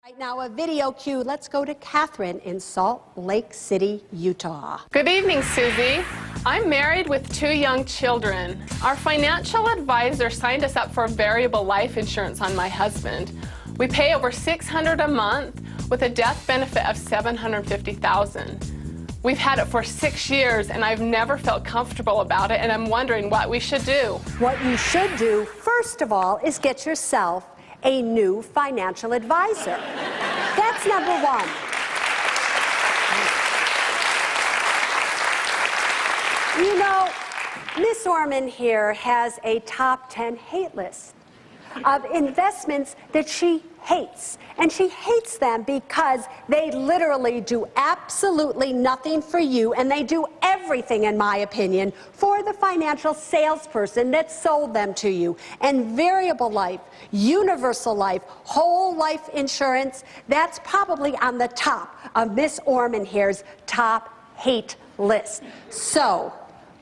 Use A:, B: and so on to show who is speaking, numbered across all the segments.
A: Right now, a video cue. Let's go to Catherine in Salt Lake City, Utah.
B: Good evening, Susie. I'm married with 2 young children. Our financial advisor signed us up for variable life insurance on my husband. We pay over $600 a month with a death benefit of $750,000. We've had it for 6 years and I've never felt comfortable about it, and I'm wondering what we should do.
A: What you should do, first of all, is get yourself a new financial advisor. That's number one. You know, Miss Orman here has a top 10 hate list of investments that she hates. And she hates them because they literally do absolutely nothing for you, and they do everything, in my opinion, for the financial salesperson that sold them to you. And variable life, universal life, whole life insurance, that's probably on the top of Miss Orman here's top hate list. So,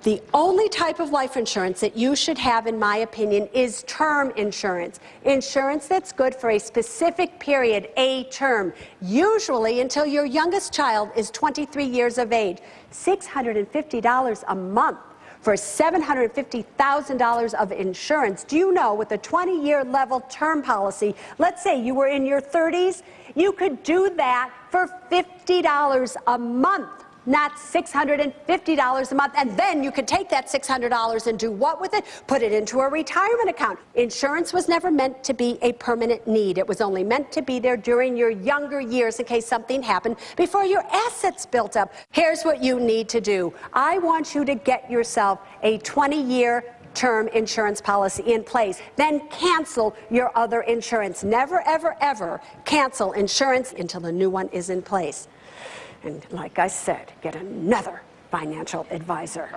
A: the only type of life insurance that you should have, in my opinion, is term insurance. Insurance that's good for a specific period, a term, usually until your youngest child is 23 years of age. $650 a month for $750,000 of insurance. Do you know, with a 20-year level term policy, let's say you were in your 30s, you could do that for $50 a month. Not $650 a month, and then you could take that $600 and do what with it? Put it into a retirement account. Insurance was never meant to be a permanent need. It was only meant to be there during your younger years in case something happened before your assets built up. Here's what you need to do. I want you to get yourself a 20-year term insurance policy in place. Then cancel your other insurance. Never, ever, ever cancel insurance until the new one is in place. And like I said, get another financial advisor.